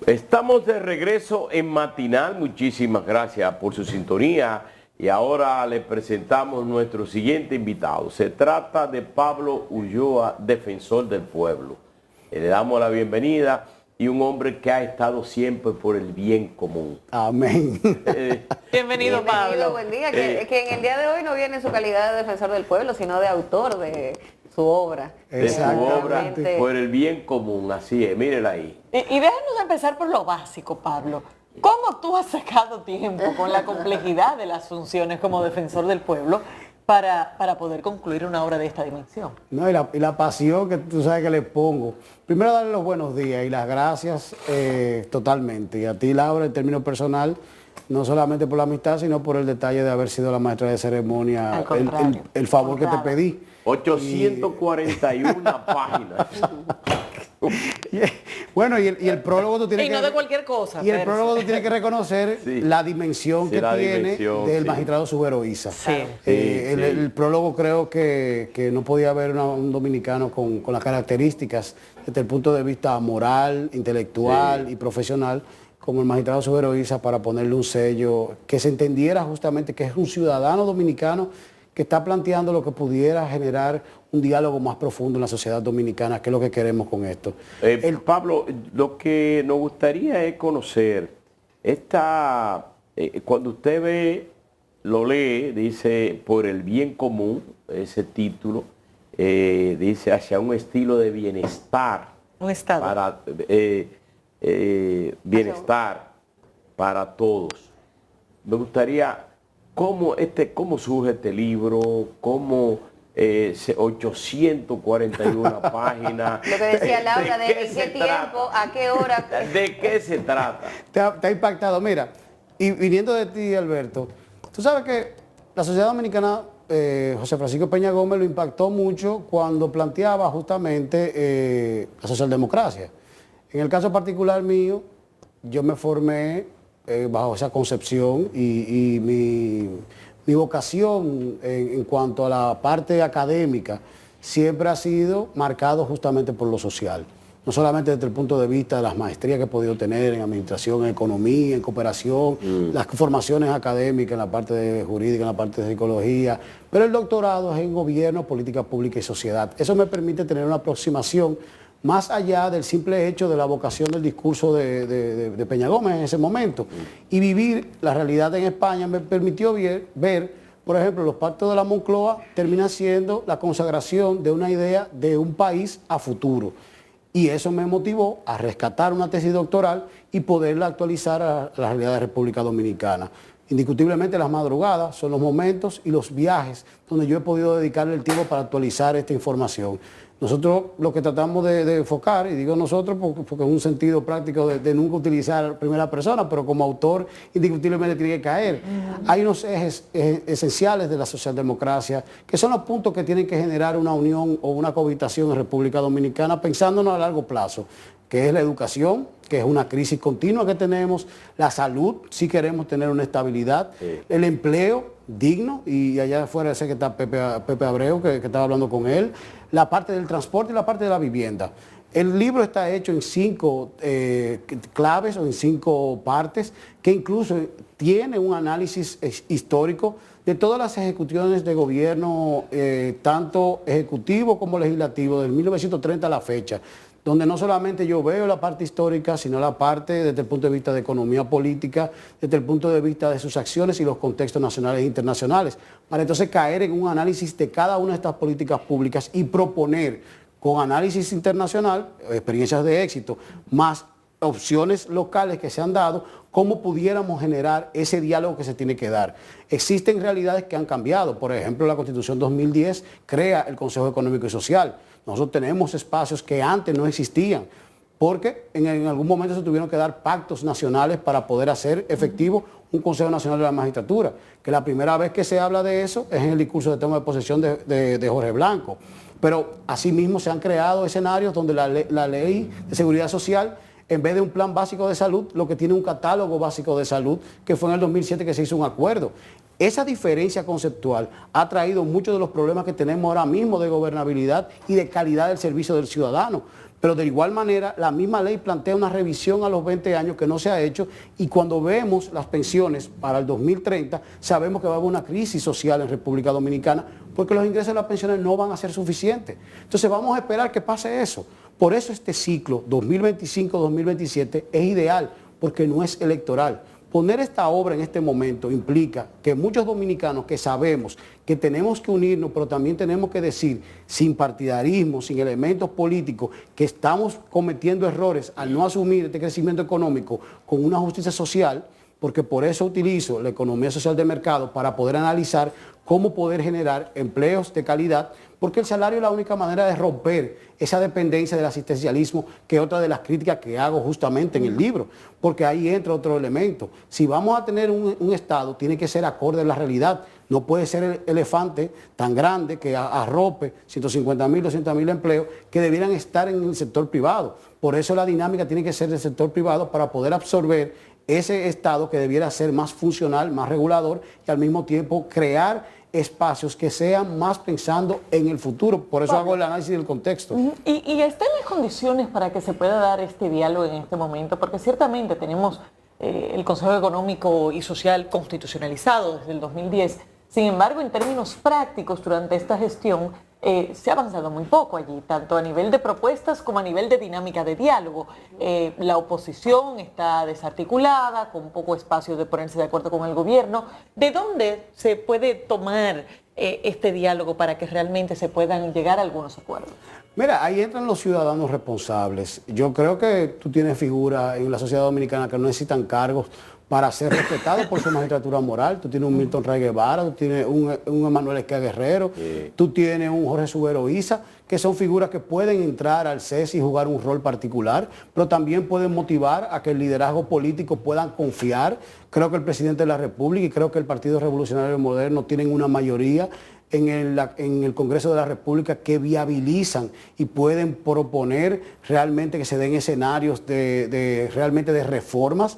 Estamos de regreso en Matinal. Muchísimas gracias por su sintonía. Y ahora le presentamos nuestro siguiente invitado. Se trata de Pablo Ulloa, defensor del pueblo. Le damos la bienvenida y un hombre que ha estado siempre por el bien común. Amén. Bienvenido, Pablo. Buen día. Que en el día de hoy no viene en su calidad de defensor del pueblo, sino de autor de su obra. De su obra por el bien común, así es, mírenla ahí. Y déjanos empezar por lo básico, Pablo. ¿Cómo tú has sacado tiempo con la complejidad de las funciones como defensor del pueblo para poder concluir una obra de esta dimensión? No, y la pasión que tú sabes que le pongo. Primero darle los buenos días y las gracias totalmente. Y a ti, Laura, en términos personal, no solamente por la amistad, sino por el detalle de haber sido la maestra de ceremonia, el favor que te pedí. 841 páginas. Bueno, y el prólogo tú tienes y no de cualquier cosa. Y el prólogo tú tienes que reconocer la dimensión que tiene del magistrado Subero Isa. El prólogo creo que no podía haber un dominicano con las características desde el punto de vista moral, intelectual y profesional como el magistrado Subero Isa, para ponerle un sello que se entendiera justamente que es un ciudadano dominicano que está planteando lo que pudiera generar un diálogo más profundo en la sociedad dominicana, que es lo que queremos con esto. Pablo, lo que nos gustaría es conocer, cuando usted lo lee, dice, por el bien común, ese título, dice, hacia un estilo de bienestar. Un estado. Para, bienestar para todos. Me gustaría, ¿cómo surge este libro? ¿Cómo 841 páginas? Lo que decía Laura, ¿en qué tiempo, a qué hora? ¿De qué se trata? Te ha impactado. Mira, y viniendo de ti, Alberto, tú sabes que la sociedad dominicana, José Francisco Peña Gómez lo impactó mucho cuando planteaba justamente la socialdemocracia. En el caso particular mío, yo me formé bajo esa concepción y mi vocación en cuanto a la parte académica siempre ha sido marcado justamente por lo social. No solamente desde el punto de vista de las maestrías que he podido tener en administración, en economía, en cooperación, las formaciones académicas en la parte de jurídica, en la parte de psicología, pero el doctorado es en gobierno, política pública y sociedad. Eso me permite tener una aproximación más allá del simple hecho de la vocación del discurso de Peña Gómez en ese momento. Y vivir la realidad en España me permitió ver, por ejemplo, los pactos de la Moncloa terminan siendo la consagración de una idea de un país a futuro. Y eso me motivó a rescatar una tesis doctoral y poderla actualizar a la realidad de la República Dominicana. Indiscutiblemente las madrugadas son los momentos y los viajes donde yo he podido dedicarle el tiempo para actualizar esta información. Nosotros lo que tratamos de enfocar, y digo nosotros porque es un sentido práctico de nunca utilizar primera persona, pero como autor indiscutiblemente tiene que caer. Hay unos ejes esenciales de la socialdemocracia que son los puntos que tienen que generar una unión o una cohabitación en República Dominicana pensándonos a largo plazo, que es la educación, que es una crisis continua que tenemos, la salud, si queremos tener una estabilidad, el empleo digno, y allá afuera sé que está Pepe Abreu, que estaba hablando con él, la parte del transporte y la parte de la vivienda. El libro está hecho en 5 claves o en 5 partes, que incluso tiene un análisis histórico de todas las ejecuciones de gobierno, tanto ejecutivo como legislativo, del 1930 a la fecha, donde no solamente yo veo la parte histórica, sino la parte desde el punto de vista de economía política, desde el punto de vista de sus acciones y los contextos nacionales e internacionales, para entonces caer en un análisis de cada una de estas políticas públicas y proponer con análisis internacional, experiencias de éxito, más opciones locales que se han dado, cómo pudiéramos generar ese diálogo que se tiene que dar. Existen realidades que han cambiado. Por ejemplo, la Constitución 2010 crea el Consejo Económico y Social. Nosotros tenemos espacios que antes no existían, porque en algún momento se tuvieron que dar pactos nacionales para poder hacer efectivo un Consejo Nacional de la Magistratura, que la primera vez que se habla de eso es en el discurso de toma de posesión de Jorge Blanco. Pero asimismo se han creado escenarios donde la ley de seguridad social, en vez de un plan básico de salud, lo que tiene un catálogo básico de salud, que fue en el 2007 que se hizo un acuerdo. Esa diferencia conceptual ha traído muchos de los problemas que tenemos ahora mismo de gobernabilidad y de calidad del servicio del ciudadano. Pero de igual manera, la misma ley plantea una revisión a los 20 años que no se ha hecho, y cuando vemos las pensiones para el 2030, sabemos que va a haber una crisis social en República Dominicana porque los ingresos de las pensiones no van a ser suficientes. Entonces vamos a esperar que pase eso. Por eso este ciclo 2025-2027 es ideal, porque no es electoral. Poner esta obra en este momento implica que muchos dominicanos que sabemos que tenemos que unirnos, pero también tenemos que decir, sin partidarismo, sin elementos políticos, que estamos cometiendo errores al no asumir este crecimiento económico con una justicia social, porque por eso utilizo la economía social de mercado para poder analizar cómo poder generar empleos de calidad, porque el salario es la única manera de romper esa dependencia del asistencialismo, que es otra de las críticas que hago justamente en el libro, porque ahí entra otro elemento. Si vamos a tener un Estado, tiene que ser acorde a la realidad. No puede ser el elefante tan grande que arrope 150.000, 200.000 empleos que debieran estar en el sector privado. Por eso la dinámica tiene que ser del sector privado para poder absorber ese Estado que debiera ser más funcional, más regulador, y al mismo tiempo crear espacios que sean más pensando en el futuro. Por eso hago el análisis del contexto. ¿Y están las condiciones para que se pueda dar este diálogo en este momento? Porque ciertamente tenemos el Consejo Económico y Social constitucionalizado desde el 2010. Sin embargo, en términos prácticos, durante esta gestión, se ha avanzado muy poco allí, tanto a nivel de propuestas como a nivel de dinámica de diálogo. La oposición está desarticulada, con poco espacio de ponerse de acuerdo con el gobierno. ¿De dónde se puede tomar este diálogo para que realmente se puedan llegar a algunos acuerdos? Mira, ahí entran los ciudadanos responsables. Yo creo que tú tienes figuras en la sociedad dominicana que no necesitan cargos para ser respetados por su magistratura moral. Tú tienes un Milton Ray Guevara, tú tienes un Emanuel Esquia Guerrero, tú tienes un Jorge Subero Isa, que son figuras que pueden entrar al CES y jugar un rol particular, pero también pueden motivar a que el liderazgo político puedan confiar. Creo que el presidente de la República y creo que el Partido Revolucionario Moderno tienen una mayoría en el Congreso de la República que viabilizan y pueden proponer realmente que se den escenarios realmente de reformas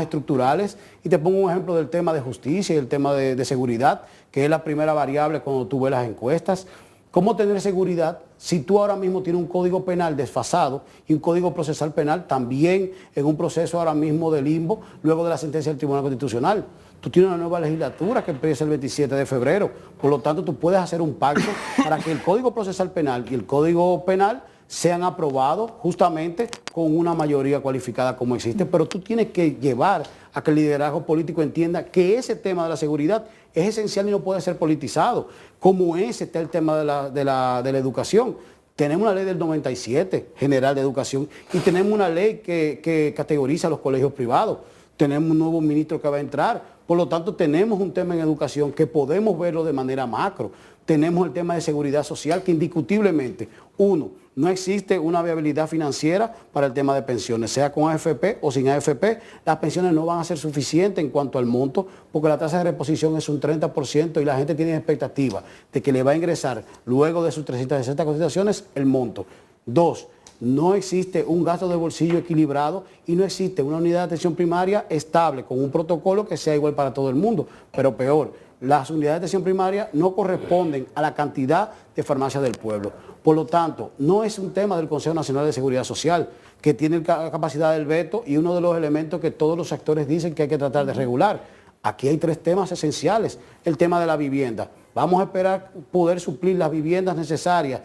estructurales. Y te pongo un ejemplo del tema de justicia y el tema de seguridad, que es la primera variable cuando tú ves las encuestas. ¿Cómo tener seguridad si tú ahora mismo tienes un código penal desfasado y un código procesal penal también en un proceso ahora mismo de limbo luego de la sentencia del Tribunal Constitucional? Tú tienes una nueva legislatura que empieza el 27 de febrero, por lo tanto tú puedes hacer un pacto para que el Código Procesal Penal y el Código Penal sean aprobados justamente con una mayoría cualificada como existe, pero tú tienes que llevar a que el liderazgo político entienda que ese tema de la seguridad es esencial y no puede ser politizado, como ese está el tema de la educación. Tenemos una ley del 97, General de Educación, y tenemos una ley que categoriza a los colegios privados. Tenemos un nuevo ministro que va a entrar. Por lo tanto, tenemos un tema en educación que podemos verlo de manera macro. Tenemos el tema de seguridad social, que indiscutiblemente, uno, no existe una viabilidad financiera para el tema de pensiones, sea con AFP o sin AFP. Las pensiones no van a ser suficientes en cuanto al monto, porque la tasa de reposición es un 30% y la gente tiene expectativa de que le va a ingresar luego de sus 360 cotizaciones el monto. Dos, no existe un gasto de bolsillo equilibrado y no existe una unidad de atención primaria estable con un protocolo que sea igual para todo el mundo. Pero peor, las unidades de atención primaria no corresponden a la cantidad de farmacias del pueblo. Por lo tanto, no es un tema del Consejo Nacional de Seguridad Social, que tiene la capacidad del veto y uno de los elementos que todos los actores dicen que hay que tratar de regular. Aquí hay tres temas esenciales. El tema de la vivienda. Vamos a esperar poder suplir las viviendas necesarias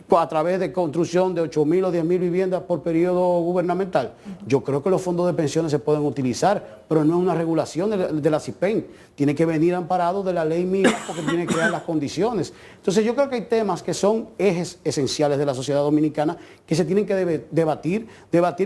a través de construcción de 8.000 o 10.000 viviendas por periodo gubernamental. Yo creo que los fondos de pensiones se pueden utilizar, pero no es una regulación de la CIPEN. Tiene que venir amparado de la ley misma porque tiene que crear las condiciones. Entonces yo creo que hay temas que son ejes esenciales de la sociedad dominicana que se tienen que debatir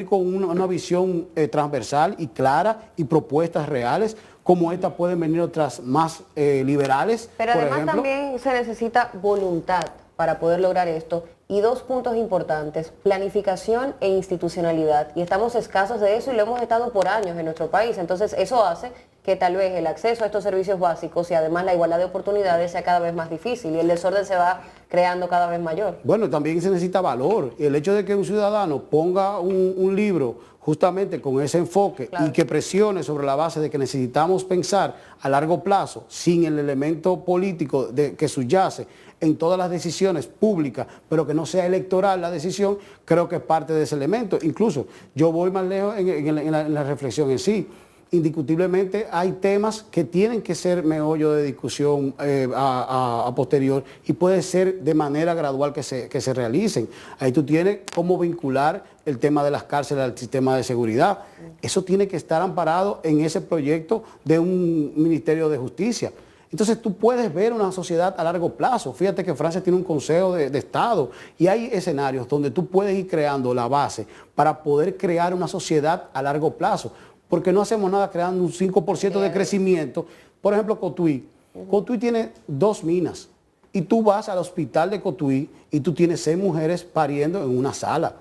con una visión transversal y clara y propuestas reales. Como esta pueden venir otras más liberales. Pero por además ejemplo, también se necesita voluntad para poder lograr esto. Y dos puntos importantes, planificación e institucionalidad. Y estamos escasos de eso y lo hemos estado por años en nuestro país. Entonces eso hace que tal vez el acceso a estos servicios básicos y además la igualdad de oportunidades sea cada vez más difícil y el desorden se va creando cada vez mayor. Bueno, también se necesita valor. El hecho de que un ciudadano ponga un libro justamente con ese enfoque y que presione sobre la base de que necesitamos pensar a largo plazo sin el elemento político que subyace en todas las decisiones públicas, pero que no sea electoral la decisión, creo que es parte de ese elemento. Incluso yo voy más lejos en la reflexión en sí. Indiscutiblemente hay temas que tienen que ser meollo de discusión a posterior y puede ser de manera gradual que se realicen. Ahí tú tienes cómo vincular el tema de las cárceles al sistema de seguridad. Eso tiene que estar amparado en ese proyecto de un Ministerio de Justicia. Entonces tú puedes ver una sociedad a largo plazo. Fíjate que Francia tiene un Consejo de Estado y hay escenarios donde tú puedes ir creando la base para poder crear una sociedad a largo plazo. Porque no hacemos nada creando un 5% de crecimiento. Por ejemplo, Cotuí. Cotuí tiene 2 minas. Y tú vas al hospital de Cotuí y tú tienes 6 mujeres pariendo en una sala.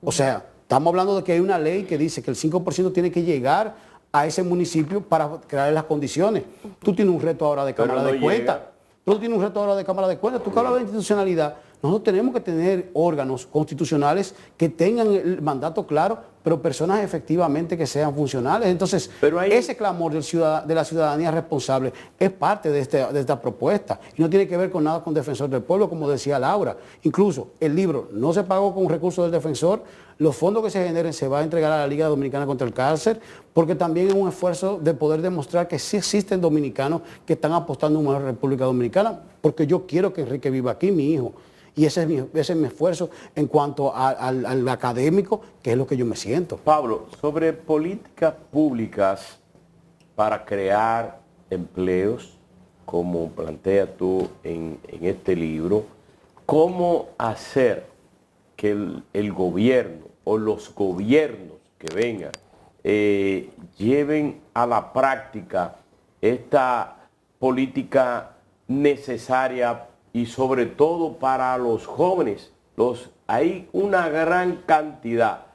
O sea, estamos hablando de que hay una ley que dice que el 5% tiene que llegar a ese municipio para crear las condiciones. Tú tienes un reto ahora de Cámara de Cuentas. Tú tienes un reto ahora de Cámara de Cuentas. Tú que hablas de institucionalidad. Nosotros tenemos que tener órganos constitucionales que tengan el mandato claro, pero personas efectivamente que sean funcionales. Entonces, ese clamor de la ciudadanía responsable es parte de esta propuesta. Y no tiene que ver con nada con Defensor del Pueblo, como decía Laura. Incluso el libro no se pagó con recursos del defensor. Los fondos que se generen se va a entregar a la Liga Dominicana contra el Cáncer, porque también es un esfuerzo de poder demostrar que sí existen dominicanos que están apostando en una República Dominicana, porque yo quiero que Enrique viva aquí, mi hijo. Y ese es mi esfuerzo en cuanto al académico, que es lo que yo me siento. Pablo, sobre políticas públicas para crear empleos, como planteas tú en este libro, ¿cómo hacer que el gobierno o los gobiernos que vengan lleven a la práctica esta política necesaria y sobre todo para los jóvenes? Hay una gran cantidad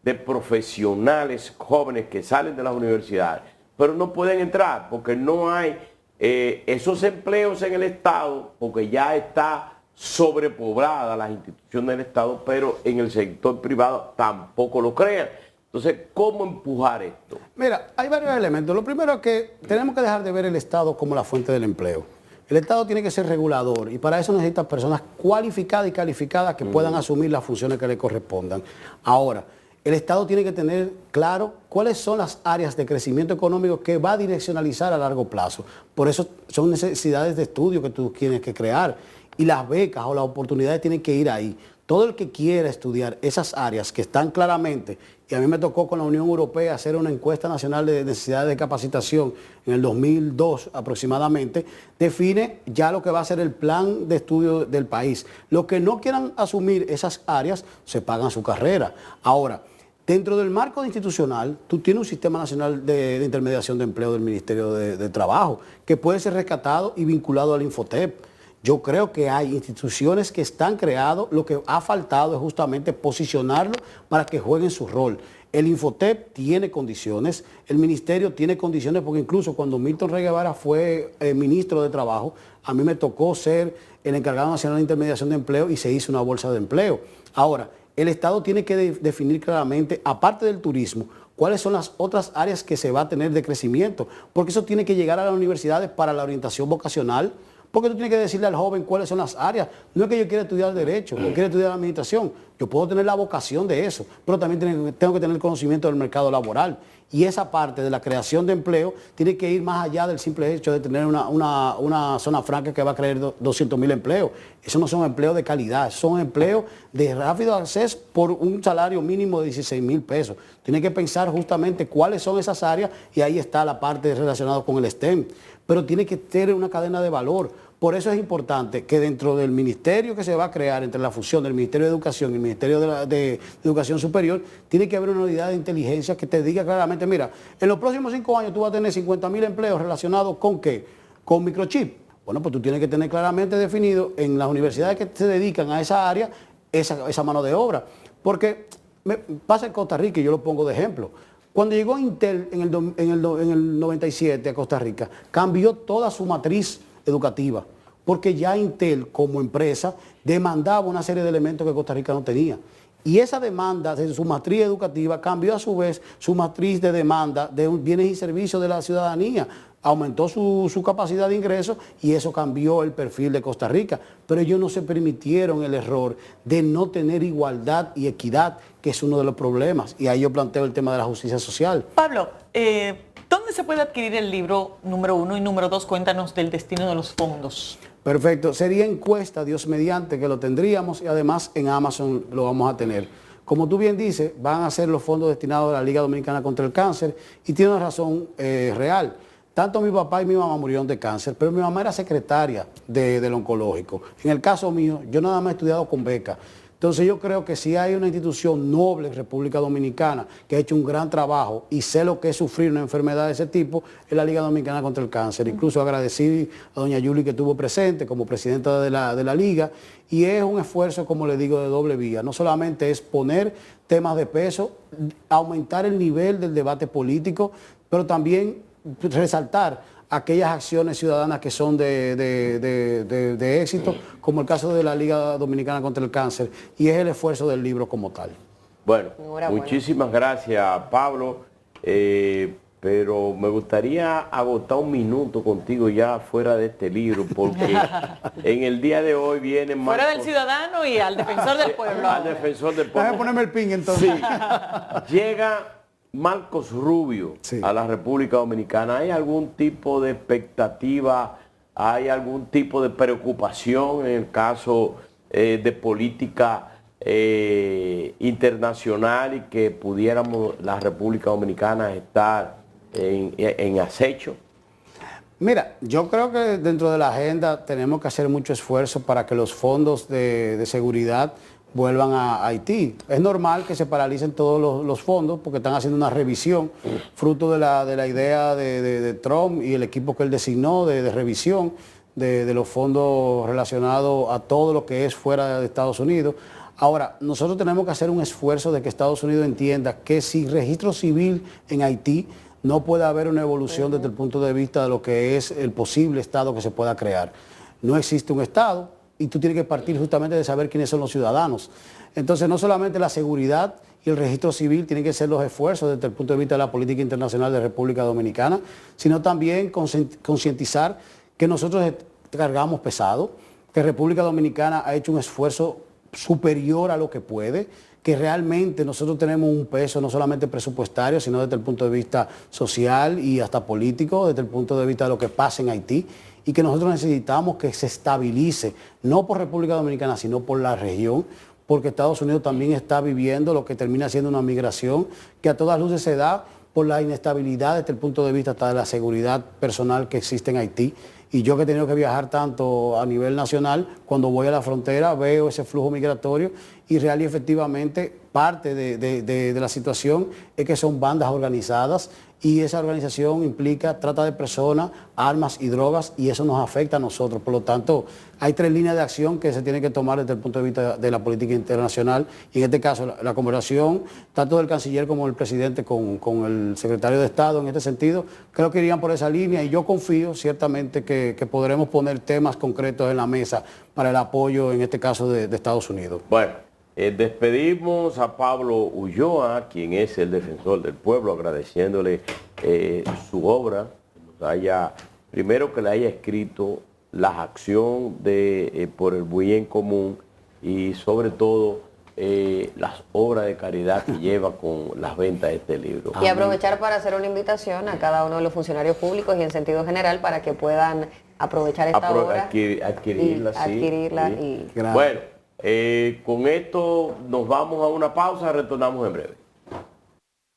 de profesionales jóvenes que salen de las universidades, pero no pueden entrar porque no hay esos empleos en el Estado, porque ya está sobrepoblada las instituciones del Estado, pero en el sector privado tampoco lo crean. Entonces, ¿cómo empujar esto? Mira, hay varios elementos. Lo primero es que tenemos que dejar de ver el Estado como la fuente del empleo. El Estado tiene que ser regulador y para eso necesita personas cualificadas y calificadas que puedan asumir las funciones que le correspondan. Ahora, el Estado tiene que tener claro cuáles son las áreas de crecimiento económico que va a direccionalizar a largo plazo. Por eso son necesidades de estudio que tú tienes que crear y las becas o las oportunidades tienen que ir ahí. Todo el que quiera estudiar esas áreas que están claramente, y a mí me tocó con la Unión Europea hacer una encuesta nacional de necesidades de capacitación en el 2002 aproximadamente, define ya lo que va a ser el plan de estudio del país. Los que no quieran asumir esas áreas, se pagan su carrera. Ahora, dentro del marco institucional, tú tienes un sistema nacional de intermediación de empleo del Ministerio de Trabajo, que puede ser rescatado y vinculado al Infotep. Yo creo que hay instituciones que están creadas, lo que ha faltado es justamente posicionarlo para que jueguen su rol. El Infotep tiene condiciones, el ministerio tiene condiciones, porque incluso cuando Milton Rey Guevara fue ministro de Trabajo, a mí me tocó ser el encargado nacional de intermediación de empleo y se hizo una bolsa de empleo. Ahora, el Estado tiene que definir claramente, aparte del turismo, cuáles son las otras áreas que se va a tener de crecimiento, porque eso tiene que llegar a las universidades para la orientación vocacional. Porque tú tienes que decirle al joven cuáles son las áreas. No es que yo quiera estudiar Derecho, o quiera estudiar Administración. Yo puedo tener la vocación de eso, pero también tengo que tener conocimiento del mercado laboral. Y esa parte de la creación de empleo tiene que ir más allá del simple hecho de tener una zona franca que va a crear 200.000 empleos. Esos no son empleos de calidad, son empleos de rápido acceso por un salario mínimo de 16.000 pesos. Tiene que pensar justamente cuáles son esas áreas y ahí está la parte relacionada con el STEM. Pero tiene que tener una cadena de valor. Por eso es importante que dentro del ministerio que se va a crear, entre la fusión del Ministerio de Educación y el Ministerio de Educación Superior, tiene que haber una unidad de inteligencia que te diga claramente, mira, en los próximos 5 años tú vas a tener 50.000 empleos relacionados ¿con qué? Con microchip. Bueno, pues tú tienes que tener claramente definido en las universidades que se dedican a esa área, esa mano de obra. Porque pasa en Costa Rica y yo lo pongo de ejemplo. Cuando llegó Intel en el 97 a Costa Rica, cambió toda su matriz educativa, porque ya Intel como empresa demandaba una serie de elementos que Costa Rica no tenía. Y esa demanda de su matriz educativa cambió a su vez su matriz de demanda de bienes y servicios de la ciudadanía. Aumentó su capacidad de ingreso y eso cambió el perfil de Costa Rica. Pero ellos no se permitieron el error de no tener igualdad y equidad, que es uno de los problemas. Y ahí yo planteo el tema de la justicia social. Pablo, ¿dónde se puede adquirir el libro número 1 y número 2? Cuéntanos del destino de los fondos. Perfecto. Sería encuesta, Dios mediante, que lo tendríamos y además en Amazon lo vamos a tener. Como tú bien dices, van a ser los fondos destinados a la Liga Dominicana contra el Cáncer y tiene una razón real. Tanto mi papá y mi mamá murieron de cáncer, pero mi mamá era secretaria del oncológico. En el caso mío, yo nada más he estudiado con beca. Entonces yo creo que si hay una institución noble en República Dominicana que ha hecho un gran trabajo y sé lo que es sufrir una enfermedad de ese tipo, es la Liga Dominicana contra el Cáncer. Incluso agradecí a doña Yuli que estuvo presente como presidenta de la Liga y es un esfuerzo, como le digo, de doble vía. No solamente es poner temas de peso, aumentar el nivel del debate político, pero también resaltar aquellas acciones ciudadanas que son de éxito, como el caso de la Liga Dominicana contra el Cáncer, y es el esfuerzo del libro como tal. Bueno, muchísimas gracias, Pablo, pero me gustaría agotar un minuto contigo ya fuera de este libro, porque en el día de hoy viene más... Fuera del ciudadano y al defensor del pueblo. Al defensor del pueblo. Déjame ponerme el pin entonces. Sí. Llega Marcos Rubio a la República Dominicana. ¿Hay algún tipo de expectativa, hay algún tipo de preocupación en el caso de política internacional y que pudiéramos la República Dominicana estar en acecho? Mira, yo creo que dentro de la agenda tenemos que hacer mucho esfuerzo para que los fondos de seguridad vuelvan a Haití. Es normal que se paralicen todos los fondos porque están haciendo una revisión, fruto de la idea de Trump y el equipo que él designó de revisión de los fondos relacionados a todo lo que es fuera de Estados Unidos. Ahora, nosotros tenemos que hacer un esfuerzo de que Estados Unidos entienda que sin registro civil en Haití no puede haber una evolución desde el punto de vista de lo que es el posible Estado que se pueda crear. No existe un Estado, y tú tienes que partir justamente de saber quiénes son los ciudadanos. Entonces, no solamente la seguridad y el registro civil tienen que ser los esfuerzos desde el punto de vista de la política internacional de República Dominicana, sino también concientizar que nosotros cargamos pesado, que República Dominicana ha hecho un esfuerzo superior a lo que puede, que realmente nosotros tenemos un peso no solamente presupuestario, sino desde el punto de vista social y hasta político, desde el punto de vista de lo que pasa en Haití, y que nosotros necesitamos que se estabilice, no por República Dominicana, sino por la región, porque Estados Unidos también está viviendo lo que termina siendo una migración que a todas luces se da por la inestabilidad desde el punto de vista hasta de la seguridad personal que existe en Haití. Y yo que he tenido que viajar tanto a nivel nacional, cuando voy a la frontera veo ese flujo migratorio y real y efectivamente parte de la situación es que son bandas organizadas y esa organización implica trata de personas, armas y drogas y eso nos afecta a nosotros. Por lo tanto, hay 3 líneas de acción que se tienen que tomar desde el punto de vista de la política internacional y en este caso la conversación, tanto del canciller como del presidente con el secretario de Estado en este sentido, creo que irían por esa línea y yo confío ciertamente que podremos poner temas concretos en la mesa para el apoyo en este caso de Estados Unidos. Bueno. Despedimos a Pablo Ulloa, quien es el defensor del pueblo, agradeciéndole su obra, primero que le haya escrito la acción por el bien común y sobre todo las obras de caridad que lleva con las ventas de este libro. Y aprovechar para hacer una invitación a cada uno de los funcionarios públicos y en sentido general para que puedan aprovechar esta obra, adquirirla. Y... Bueno. Con esto nos vamos a una pausa, retornamos en breve.